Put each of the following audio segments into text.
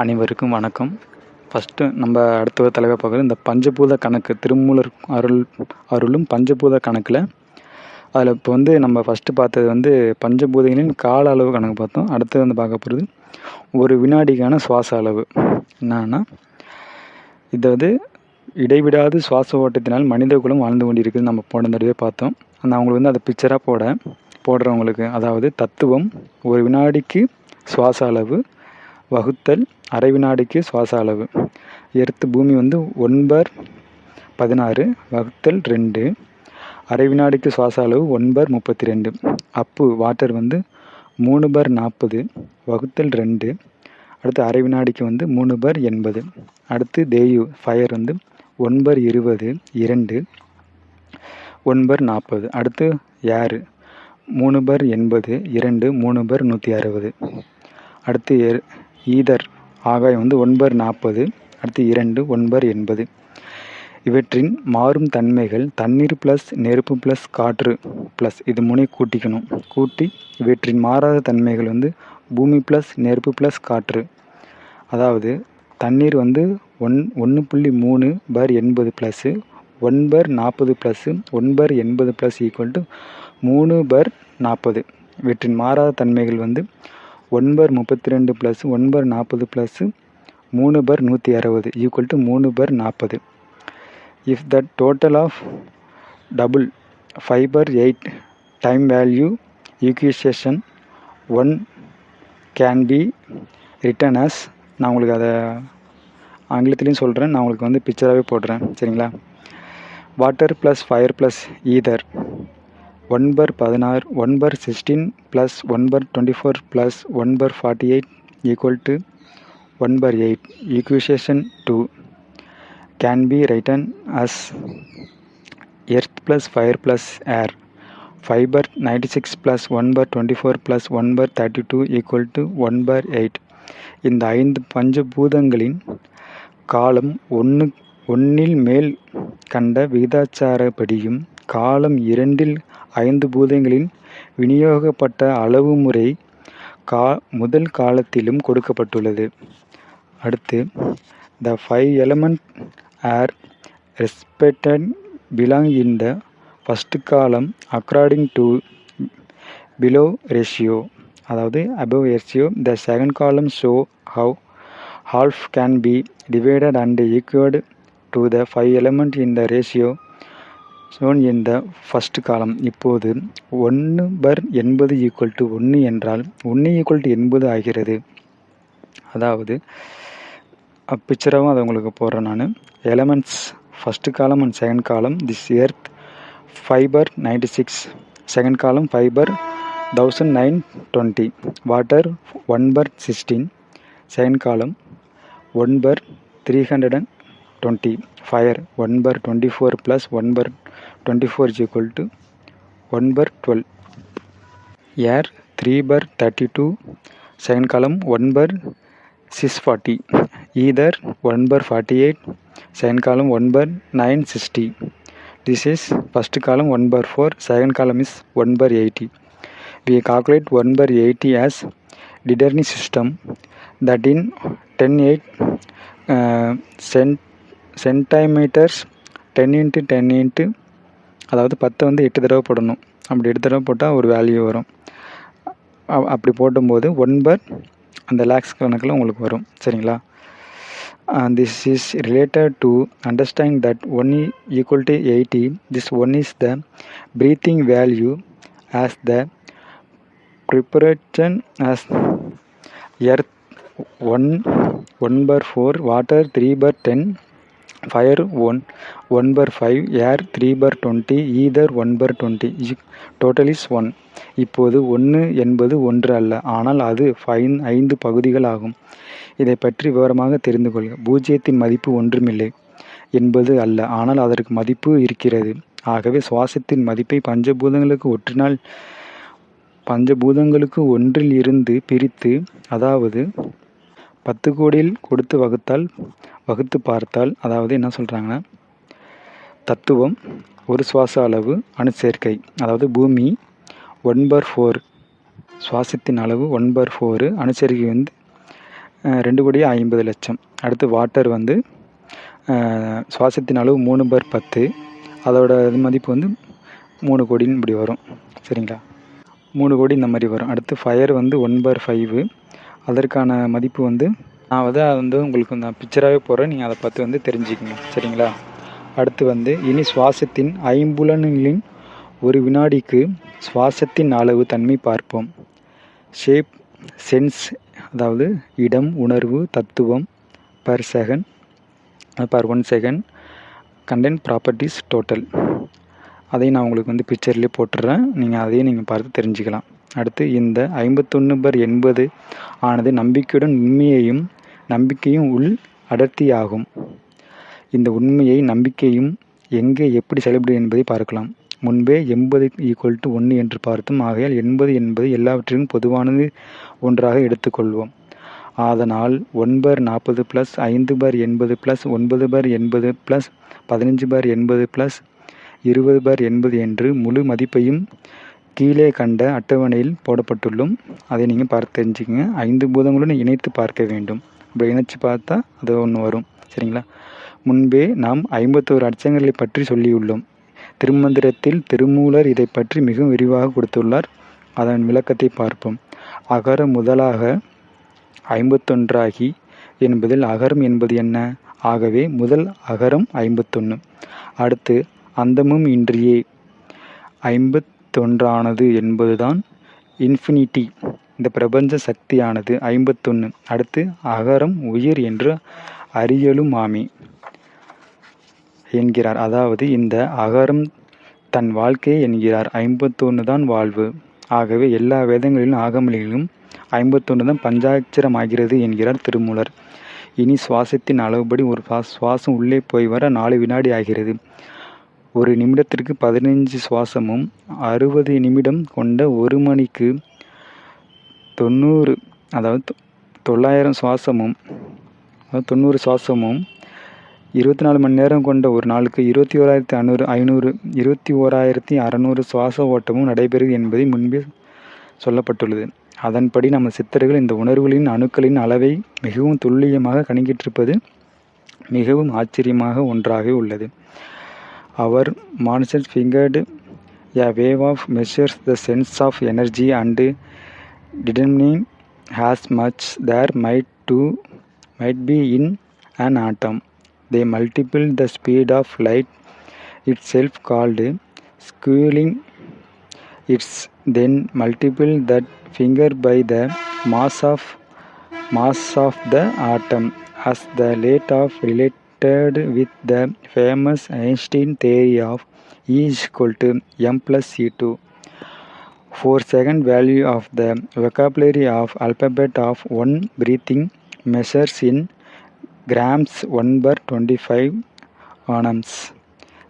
அனைவருக்கும் வணக்கம். ஃபஸ்ட்டு நம்ம அடுத்த தலைவாக பார்க்குறது இந்த பஞ்சபூத கணக்கு, திருமூலர் அருளும் பஞ்சபூத கணக்கில். அதில் இப்போ நம்ம ஃபஸ்ட்டு பார்த்தது பஞ்சபூதங்களின் கால அளவு கணக்கு பார்த்தோம். அடுத்தது பார்க்க போகிறது ஒரு வினாடிக்கான சுவாச அளவு. என்னன்னா இதை இடைவிடாது சுவாச ஓட்டத்தினால் மனித குலம் வாழ்ந்து கொண்டிருக்குது. நம்ம போன தடவை பார்த்தோம். அவங்களுக்கு அதை பிக்சராக போடுறவங்களுக்கு, அதாவது தத்துவம் ஒரு வினாடிக்கு சுவாச அளவு வகுத்தல் அரை வினாடிக்கு சுவாச அளவு. எர்த்து பூமி 1/16 வகுத்தல் 2, அரை வினாடிக்கு சுவாச அளவு 1/32. அப்பு வாட்டர் 3/40 வகுத்தல் 2, அடுத்து அரை வினாடிக்கு 3/80. அடுத்து தேயு ஃபயர் 1/20 2, 1/40. அடுத்து ஏர் 3/80 2, 3/160. அடுத்து ஈதர் ஆகாயம் 1/40 அடுத்து 2, 1/80. இவற்றின் மாறும் தன்மைகள் தண்ணீர் ப்ளஸ் நெருப்பு ப்ளஸ் காற்று ப்ளஸ் இது முனை கூட்டி இவற்றின் மாறாத தன்மைகள் பூமி ப்ளஸ் நெருப்பு ப்ளஸ் காற்று. அதாவது தண்ணீர் 1.3/80 plus 1/40 plus 1/80 plus equal to 3/40. இவற்றின் மாறாத தன்மைகள் 1/32 plus 1/40 plus 3/160 equal to 3/40. If the total of double 5/8 time value equation 1 can be written as. நான் உங்களுக்கு அதை ஆங்கிலத்துலேயும் சொல்கிறேன், நான் உங்களுக்கு பிக்சராகவே போடுறேன், சரிங்களா? Water plus fire plus ether 1/16 1/16 plus 1/24 plus 1/48 equal to 1/8. Equation 2 can be written as earth plus fire plus air 5/96 plus 1/24 plus 1/32 equal to 1/8. இந்த 5 பஞ்சபூதங்களின் காலம் ஒன்றில் மேல் கண்ட விகிதாச்சாரப்படியும் காலம் 2இல் 5 பூதங்களின் விநியோகப்பட்ட அளவு முறை முதல் காலத்திலும் கொடுக்கப்பட்டுள்ளது. அடுத்து the 5 elements are respected belong in the first column according to below ratio. அதாவது above ratio. The second column show how half can be divided and equated to the 5 elements in the ratio shown in the first column. இப்போது 1/80 equal to 1 என்றால் 1 equal to 80 ஆகிறது. அதாவது பிக்சராகவும் அதை உங்களுக்கு போடுறேன் நான். Elements first காலம் and second column. This earth 5/96, second column 5/1920. Water 1/16, second column 1/320. Fire 1/24 plus 1/24 is equal to 1/12. Air 3/32, second column 1/640. Ether 1/48, second column 1/960. This is first column 1/4, second column is 1/80. We calculate 1/80 as Dedekind system that in 10/8 centimeters 10 into 10 into, அதாவது 10 8 தடவை போடணும். அப்படி 8 தடவை போட்டால் ஒரு value வரும். அப்படி போடும்போது 1/, அந்த லேக்ஸ் கணக்கில் உங்களுக்கு வரும், சரிங்களா? This is related to understand that 1 equal to 80. This 1 is the breathing value as the preparation as earth 1/4, water 3/10, fire 1/5, air 3/20, ether 1/20. Total is 1. இப்போது 1 என்பது 1 அல்ல, ஆனால் அது 5 பகுதிகள் ஆகும். இதை பற்றி விவரமாக தெரிந்து கொள்க. பூஜ்ஜியத்தின் மதிப்பு ஒன்றுமில்லை என்பது அல்ல, ஆனால் அதற்கு மதிப்பு இருக்கிறது. ஆகவே சுவாசத்தின் மதிப்பை பஞ்சபூதங்களுக்கு ஒன்றில் இருந்து பிரித்து, அதாவது 10 கோடியில் கொடுத்து வகுத்து பார்த்தால், அதாவது என்ன சொல்கிறாங்கன்னா, தத்துவம் ஒரு சுவாச அளவு அணுச்சேர்க்கை, அதாவது பூமி 1/4 சுவாசத்தின் அளவு 1/4, அணுச்சேர்க்கை 2,50,00,000. அடுத்து வாட்டர் வந்து சுவாசத்தின் அளவு 3/10. அதோட மதிப்பு வந்து 3 கோடின்னு இப்படி வரும். சரிங்களா? 3 கோடி இந்த மாதிரி வரும். அடுத்து ஃபயர் வந்து 1/5. அதற்கான மதிப்பு வந்து நான் வந்து உங்களுக்கு நான் பிக்சராகவே போடுறேன், நீங்கள் அதை பார்த்து வந்து தெரிஞ்சுக்கங்க. சரிங்களா? அடுத்து வந்து இனி சுவாசத்தின் ஐம்புலன்களின் ஒரு வினாடிக்கு சுவாசத்தின் அளவு தன்மை பார்ப்போம். ஷேப், சென்ஸ், அதாவது இடம், உணர்வு, தத்துவம், per 1 second, content, properties, total. அதையும் நான் உங்களுக்கு வந்து பிக்சர்லேயே போட்டுடுறேன், நீங்கள் அதையும் நீங்கள் பார்த்து தெரிஞ்சுக்கலாம். அடுத்து இந்த 51/80 ஆனது நம்பிக்கையுடன் உண்மையையும் நம்பிக்கையும் உள் அடர்த்தி ஆகும். இந்த உண்மையை நம்பிக்கையும் எங்கே எப்படி செயல்படும் என்பதை பார்க்கலாம். முன்பே 80 = 1 என்று பார்த்தோம். ஆகையால் 80 என்பது எல்லாவற்றிலும் பொதுவானது ஒன்றாக எடுத்துக்கொள்வோம். அதனால் 1/40 + 5/80 + 9/80 + 15/80 + 20/80 என்று முழு மதிப்பையும் கீழே கண்ட அட்டவணையில் போடப்பட்டுள்ளோம். அதை நீங்கள் பார்த்து தெரிஞ்சுக்கங்க. 5 பூதங்களுடன் இணைத்து பார்க்க வேண்டும். அப்படி இணைச்சு பார்த்தா அது ஒன்று வரும். சரிங்களா? முன்பே நாம் 51 அச்சங்களை பற்றி சொல்லியுள்ளோம். திருமந்திரத்தில் திருமூலர் இதை பற்றி மிகவும் விரிவாக கொடுத்துள்ளார். அதன் விளக்கத்தை பார்ப்போம். அகர முதலாக 51 என்பதில் அகரம் என்பது என்ன? ஆகவே முதல் அகரம் 51. அடுத்து அந்தமும் இன்றியே 51 என்பதுதான் இன்ஃபினிட்டி, இந்த பிரபஞ்ச சக்தியானது 51. அடுத்து அகரம் உயிர் என்று அறியலும் ஆமி என்கிறார். அதாவது இந்த அகரம் தன் வாழ்க்கையை என்கிறார். 51 தான் வாழ்வு. ஆகவே எல்லா வேதங்களிலும் ஆகமங்களிலும் 51 தான் பஞ்சாட்சரமாகிறது என்கிறார் திருமூலர். இனி சுவாசத்தின் அளவுபடி ஒரு சுவாசம் உள்ளே போய் வர 4 வினாடி ஆகிறது. ஒரு நிமிடத்திற்கு 15 சுவாசமும் 60 நிமிடம் கொண்ட 1 மணிக்கு 90, அதாவது 900 சுவாசமும் 90 சுவாசமும் 24 மணி நேரம் கொண்ட ஒரு நாளுக்கு 21,600 சுவாச ஓட்டமும் நடைபெறுது என்பதை முன்பே சொல்லப்பட்டுள்ளது. அதன்படி நம்ம சித்தர்கள் இந்த உணர்வுகளின் அணுக்களின் அளவை மிகவும் துல்லியமாக கணக்கிட்டிருப்பது மிகவும் ஆச்சரியமாக ஒன்றாக உள்ளது. அவர் மான்செட் ஃபிங்கர்டு a wave of measures the sense of energy and determining as much there might be in an atom. They multiply the speed of light itself called squealing. It's then multiply that finger by the mass of the atom, as the late of related with the famous Einstein theory of E = m+c2. 4-second value of the vocabulary of alphabet of one breathing measures in grams 1/25 ounces.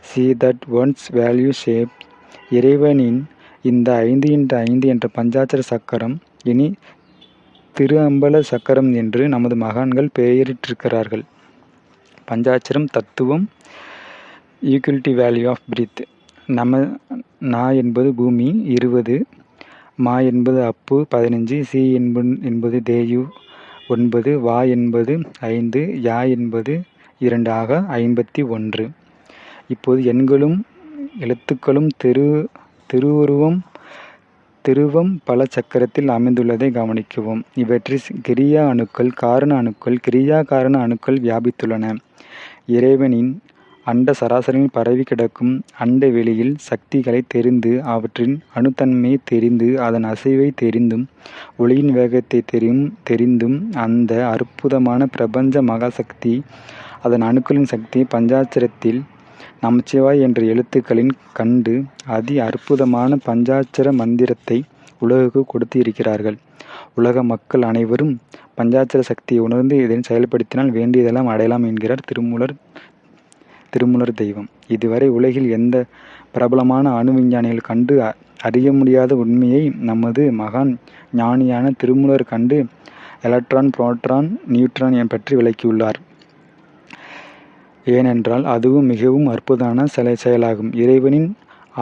See that one's value shape. இறைவனின் இந்த 5x5 என்ற பஞ்சாட்சர சக்கரம் இனி திரு அம்பல சக்கரம் என்று நமது மகான்கள் பெயரிட்டிருக்கிறார்கள். பஞ்சாட்சரம், தத்துவம், ஈக்குவலிட்டி வேல்யூ ஆஃப் பிரீத். நா என்பது பூமி 20, மா என்பது அப்பு 15, சி என்பது தேயு 9, வா என்பது 5, யா என்பது 2 ஆக 51. இப்போது எண்களும் எழுத்துக்களும் திருவம் பல சக்கரத்தில் அமைந்துள்ளதை கவனிக்கவும். இவற்றில் கிரியா அணுக்கள், காரண அணுக்கள், கிரியா காரண அணுக்கள் வியாபித்துள்ளன. இறைவனின் அண்ட சராசரியில் பரவி கிடக்கும் அண்ட வெளியில் சக்திகளை தெரிந்து, அவற்றின் அணுத்தன்மையை தெரிந்து, அதன் அசைவை தெரிந்தும், ஒளியின் வேகத்தை தெரிந்தும், அந்த அற்புதமான பிரபஞ்ச மகாசக்தி அதன் அணுக்களின் சக்தி பஞ்சாட்சரத்தில் நமச்சிவாய் என்ற எழுத்துக்களின் கண்டு அதி அற்புதமான பஞ்சாட்சர மந்திரத்தை உலகுக்கு கொடுத்து இருக்கிறார்கள். உலக மக்கள் அனைவரும் பஞ்சாட்சர சக்தியை உணர்ந்து இதனை செயல்படுத்தினால் வேண்டியதெல்லாம் அடையலாம் என்கிறார் திருமூலர் தெய்வம். இதுவரை உலகில் எந்த பிரபலமான அணு விஞ்ஞானிகள் கண்டு அறிய முடியாத உண்மையை நமது மகான் ஞானியான திருமூலர் கண்டு எலக்ட்ரான், புரோட்டான், நியூட்ரான் பற்றி விளக்கியுள்ளார். ஏனென்றால் அதுவும் மிகவும் அற்புதமான செயலாகும். இறைவனின்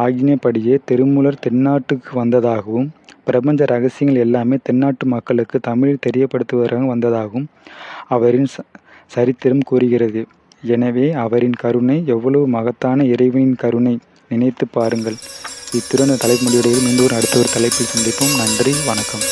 ஆகினபடியே திருமூலர் தென்னாட்டுக்கு வந்ததாகவும் பிரபஞ்ச ரகசியங்கள் எல்லாமே தென்னாட்டு மக்களுக்கு தமிழில் தெரியப்படுத்துவதாக வந்ததாகவும் அவரின் சரித்திரம் கூறுகிறது. எனவே அவரின் கருணை எவ்வளவு மகத்தான இறைவனின் கருணை நினைத்து பாருங்கள். இத்துடன் தலைப்பு முடிவடைகிறது. மீண்டும் அடுத்த ஒரு தலைப்பில் சந்திப்போம். நன்றி, வணக்கம்.